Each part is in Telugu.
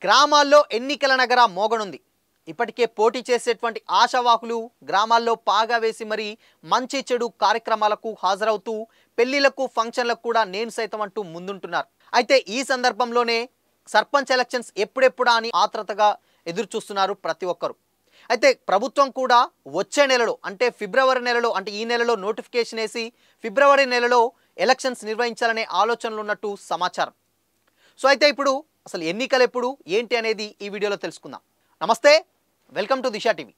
గ్రామాల్లో ఎన్నికల నగర మోగనుంది. ఇప్పటికే పోటీ చేసేటువంటి ఆశావాహులు గ్రామాల్లో పాగా వేసి మరి మంచి చెడు కార్యక్రమాలకు హాజరవుతూ పెళ్లిలకు ఫంక్షన్లకు కూడా నేను సైతం అంటూ ముందుంటున్నారు. అయితే ఈ సందర్భంలోనే సర్పంచ్ ఎలక్షన్స్ ఎప్పుడెప్పుడా అని ఆత్రతగా ఎదురు చూస్తున్నారు ప్రతి ఒక్కరు. అయితే ప్రభుత్వం కూడా వచ్చే నెలలో అంటే ఫిబ్రవరి నెలలో అంటే ఈ నెలలో నోటిఫికేషన్ వేసి ఫిబ్రవరి నెలలో ఎలక్షన్స్ నిర్వహించాలనే ఆలోచనలు ఉన్నట్టు సమాచారం. సో అయితే ఇప్పుడు అసలు ఎన్నికలు ఎప్పుడు ఏంటి అనేది ఈ వీడియోలో తెలుసుకుందాం. నమస్తే, వెల్కమ్ టు దిశా టీవీ.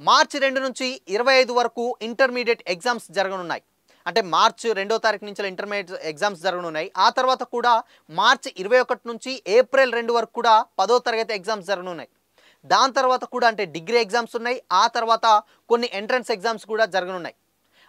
మార్చి 2 నుంచి 25 వరకు ఇంటర్మీడియట్ ఎగ్జామ్స్ జరగనున్నాయి. అంటే మార్చి 2వ తారీఖు నుంచి ఇంటర్మీడియట్ ఎగ్జామ్స్ జరగనున్నాయి. ఆ తర్వాత కూడా మార్చి 21 నుంచి ఏప్రిల్ 2 వరకు కూడా 10వ తరగతి ఎగ్జామ్స్ జరగనున్నాయి. దాని తర్వాత కూడా అంటే డిగ్రీ ఎగ్జామ్స్ ఉన్నాయి. ఆ తర్వాత కొన్ని ఎంట్రన్స్ ఎగ్జామ్స్ కూడా జరగనున్నాయి.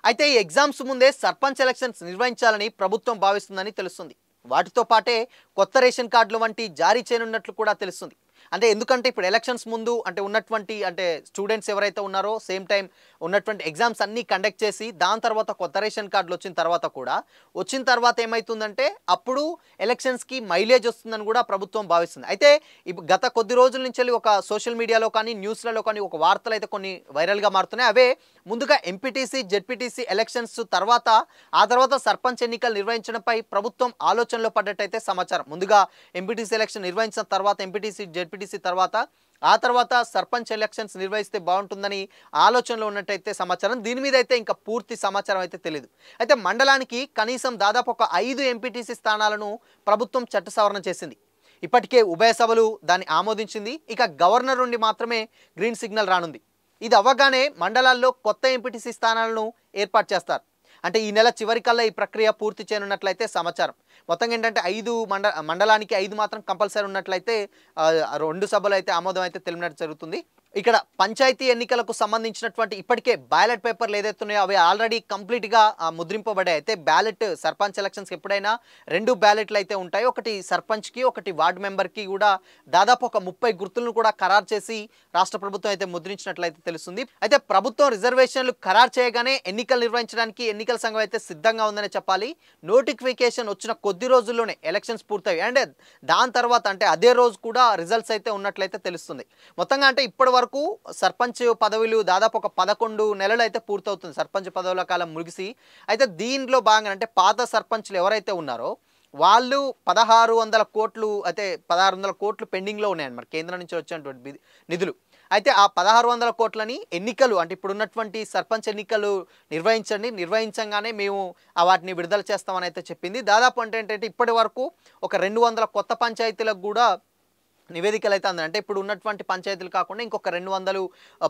అయితే ఈ ఎగ్జామ్స్ ముందే సర్పంచ్ ఎలక్షన్స్ నిర్వహించాలని ప్రభుత్వం భావిస్తుందని తెలుస్తుంది. వాటితో పాటే కొత్త రేషన్ కార్డులు వంటి జారీ చేయనున్నట్లు కూడా తెలుస్తుంది. అంటే ఎందుకంటే ఇప్పుడు ఎలక్షన్స్ ముందు అంటే ఉన్నటువంటి అంటే స్టూడెంట్స్ ఎవరైతే ఉన్నారో సేమ్ టైం ఉన్నటువంటి ఎగ్జామ్స్ అన్నీ కండక్ట్ చేసి దాని తర్వాత కొత్త రేషన్ కార్డులు వచ్చిన తర్వాత ఏమవుతుందంటే అప్పుడు ఎలక్షన్స్కి మైలేజ్ వస్తుందని కూడా ప్రభుత్వం భావిస్తుంది. అయితే ఇప్పుడు గత కొద్ది రోజుల నుంచి ఒక సోషల్ మీడియాలో కానీ న్యూస్లలో కానీ ఒక వార్తలు అయితే కొన్ని వైరల్గా మారుతున్నాయి. అవే ముందుగా ఎంపీటీసీ జెడ్పీటీసీ ఎలక్షన్స్ తర్వాత ఆ తర్వాత సర్పంచ్ ఎన్నికలు నిర్వహించడంపై ప్రభుత్వం ఆలోచనలో పడ్డట్టయితే సమాచారం. ముందుగా ఎంపీటీసీ ఎలక్షన్ నిర్వహించిన తర్వాత ఎంపీటీసీ జెడ్పీటీసీ తర్వాత ఆ తర్వాత సర్పంచ్ ఎలక్షన్స్ నిర్వహిస్తే బాగుంటుందని ఆలోచనలో ఉన్నట్టయితే సమాచారం. దీని మీద అయితే ఇంకా పూర్తి సమాచారం అయితే తెలియదు. అయితే మండలానికి కనీసం దాదాపు ఒక 5 ఎంపీటీసీ స్థానాలను ప్రభుత్వం చట్ట సవరణ చేసింది. ఇప్పటికే ఉభయ సభలు దాన్ని ఆమోదించింది. ఇక గవర్నర్ నుండి మాత్రమే గ్రీన్ సిగ్నల్ రానుంది. ఇది అవ్వగానే మండలాల్లో కొత్త ఎంపీటీసీ స్థానాలను ఏర్పాటు చేస్తారు. అంటే ఈ నెల చివరికల్లా ఈ ప్రక్రియ పూర్తి చేయనున్నట్లయితే సమాచారం. మొత్తంగా ఏంటంటే 5 మండలానికి 5 మాత్రం కంపల్సరీ ఉన్నట్లయితే 2 సభలు అయితే ఆమోదం అయితే తెలిపినట్టు జరుగుతుంది. ఇక్కడ పంచాయతీ ఎన్నికలకు సంబంధించినటువంటి ఇప్పటికే బ్యాలెట్ పేపర్లు ఏదైతే ఉన్నాయో అవి ఆల్రెడీ కంప్లీట్గా ముద్రింపబడాయి. అయితే బ్యాలెట్ సర్పంచ్ ఎలక్షన్స్కి ఎప్పుడైనా 2 బ్యాలెట్లు అయితే ఉంటాయి. ఒకటి సర్పంచ్కి, ఒకటి వార్డు మెంబర్కి కూడా దాదాపు ఒక 30 గుర్తులను కూడా ఖరారు చేసి రాష్ట్ర ప్రభుత్వం అయితే ముద్రించినట్లయితే తెలుస్తుంది. అయితే ప్రభుత్వం రిజర్వేషన్లు ఖరారు చేయగానే ఎన్నికలు నిర్వహించడానికి ఎన్నికల సంఘం అయితే సిద్ధంగా ఉందనే చెప్పాలి. నోటిఫికేషన్ వచ్చిన కొద్ది రోజుల్లోనే ఎలక్షన్స్ పూర్తయి అండ్ దాని తర్వాత అంటే అదే రోజు కూడా రిజల్ట్స్ అయితే ఉన్నట్లయితే తెలుస్తుంది. మొత్తంగా అంటే ఇప్పటి వరకు సర్పంచ్ పదవులు దాదాపు ఒక 11 నెలలు అయితే పూర్తవుతుంది సర్పంచ్ పదవుల కాలం ముగిసి. అయితే దీనిలో భాగంగా అంటే పాత సర్పంచ్లు ఎవరైతే ఉన్నారో వాళ్ళు 1600 కోట్లు అయితే 1600 కోట్లు పెండింగ్లో ఉన్నాయన్నమాట కేంద్రం నుంచి వచ్చినటువంటి నిధులు. అయితే ఆ 1600 కోట్లని ఎన్నికలు అంటే ఇప్పుడు ఉన్నటువంటి సర్పంచ్ ఎన్నికలు నిర్వహించగానే మేము వాటిని విడుదల చేస్తామని అయితే చెప్పింది. దాదాపు అంటే ఏంటంటే ఇప్పటి వరకు ఒక 200 కొత్త పంచాయతీలకు కూడా నివేదికలు అయితే అంది. అంటే ఇప్పుడు ఉన్నటువంటి పంచాయతీలు కాకుండా ఇంకొక 200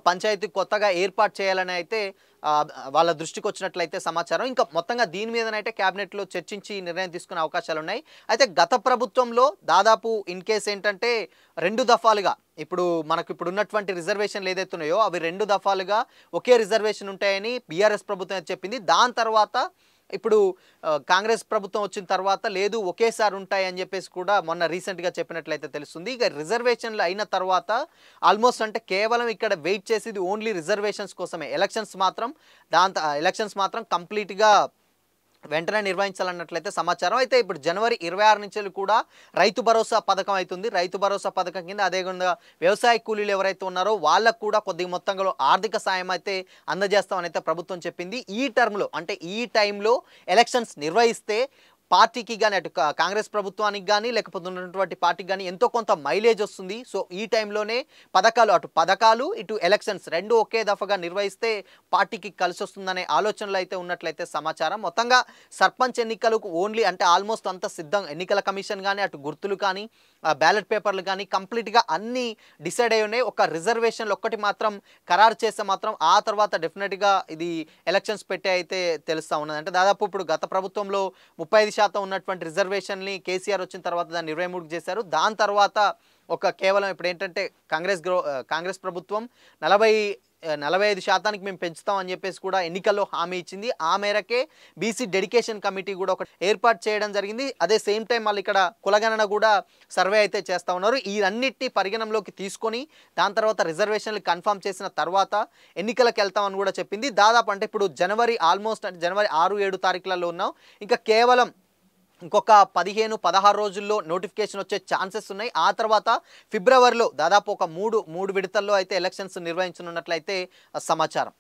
పంచాయతీ కొత్తగా ఏర్పాటు చేయాలని అయితే వాళ్ళ దృష్టికి వచ్చినట్లయితే సమాచారం. ఇంకా మొత్తంగా దీని మీదనైతే క్యాబినెట్లో చర్చించి నిర్ణయం తీసుకునే అవకాశాలు ఉన్నాయి. అయితే గత ప్రభుత్వంలో దాదాపు ఇన్ కేస్ ఏంటంటే 2 దఫాలుగా ఇప్పుడు మనకు ఇప్పుడు ఉన్నటువంటి రిజర్వేషన్లు ఏదైతే ఉన్నాయో అవి 2 దఫాలుగా ఒకే రిజర్వేషన్ ఉంటాయని బీఆర్ఎస్ ప్రభుత్వం అయితే చెప్పింది. దాని తర్వాత ఇప్పుడు కాంగ్రెస్ ప్రభుత్వం వచ్చిన తర్వాత లేదు ఒకేసారి ఉంటాయని చెప్పేసి కూడా మొన్న రీసెంట్గా చెప్పినట్లయితే తెలుస్తుంది. ఇక రిజర్వేషన్లు అయిన తర్వాత ఆల్మోస్ట్ అంటే కేవలం ఇక్కడ వెయిట్ చేసేది ఓన్లీ రిజర్వేషన్స్ కోసమే. ఎలక్షన్స్ మాత్రం కంప్లీట్గా వెంటనే నిర్వహించాలన్నట్లయితే సమాచారం. అయితే ఇప్పుడు జనవరి 26 నుంచి కూడా రైతు భరోసా పథకం అవుతుంది. రైతు భరోసా పథకం కింద అదేవిధంగా వ్యవసాయ కూలీలు ఎవరైతే ఉన్నారో వాళ్ళకు కూడా కొద్దిగా మొత్తంలో ఆర్థిక సాయం అయితే అందజేస్తామని అయితే ప్రభుత్వం చెప్పింది. ఈ టర్మ్లో అంటే ఈ టైంలో ఎలక్షన్స్ నిర్వహిస్తే పార్టీకి కానీ అటు కాంగ్రెస్ ప్రభుత్వానికి కానీ లేకపోతే ఉన్నటువంటి పార్టీకి కానీ ఎంతో కొంత మైలేజ్ వస్తుంది. సో ఈ టైంలోనే పథకాలు ఇటు ఎలక్షన్స్ 2 ఒకే దఫాగా నిర్వహిస్తే పార్టీకి కలిసి వస్తుందనే ఆలోచనలు అయితే ఉన్నట్లయితే సమాచారం. మొత్తంగా సర్పంచ్ ఎన్నికలకు ఓన్లీ అంటే ఆల్మోస్ట్ అంత సిద్ధం. ఎన్నికల కమిషన్ కానీ అటు గుర్తులు కానీ బ్యాలెట్ పేపర్లు కానీ కంప్లీట్గా అన్నీ డిసైడ్ అయి ఉన్నాయి. ఒక రిజర్వేషన్లు ఒక్కటి మాత్రం ఖరారు చేస్తే మాత్రం ఆ తర్వాత డెఫినెట్గా ఇది ఎలక్షన్స్ పెట్టే అయితే తెలుస్తూ ఉన్నది. అంటే దాదాపు ఇప్పుడు గత ప్రభుత్వంలో 35% ఉన్నటువంటి రిజర్వేషన్ని కేసీఆర్ వచ్చిన తర్వాత దాన్ని 23 చేశారు. దాని తర్వాత కేవలం ఇప్పుడు ఏంటంటే కాంగ్రెస్ ప్రభుత్వం 45% మేము పెంచుతామని చెప్పేసి కూడా ఎన్నికల్లో హామీ ఇచ్చింది. ఆ మేరకే బీసీ డెడికేషన్ కమిటీ కూడా ఒక ఏర్పాటు చేయడం జరిగింది. అదే సేమ్ టైం వాళ్ళు ఇక్కడ కులగణన కూడా సర్వే అయితే చేస్తూ ఉన్నారు. ఈ అన్నిటిని పరిగణనలోకి తీసుకొని దాని తర్వాత రిజర్వేషన్లు కన్ఫర్మ్ చేసిన తర్వాత ఎన్నికలకు వెళ్తామని కూడా చెప్పింది. దాదాపు అంటే ఇప్పుడు జనవరి 6, 7 తారీఖులలో ఉన్నాం. ఇంకా కేవలం ఇంకొక 15-16 రోజుల్లో నోటిఫికేషన్ వచ్చే ఛాన్సెస్ ఉన్నాయి. ఆ తర్వాత ఫిబ్రవరిలో దాదాపు ఒక మూడు విడతల్లో అయితే ఎలక్షన్స్ నిర్వహించనున్నట్లయితే సమాచారం.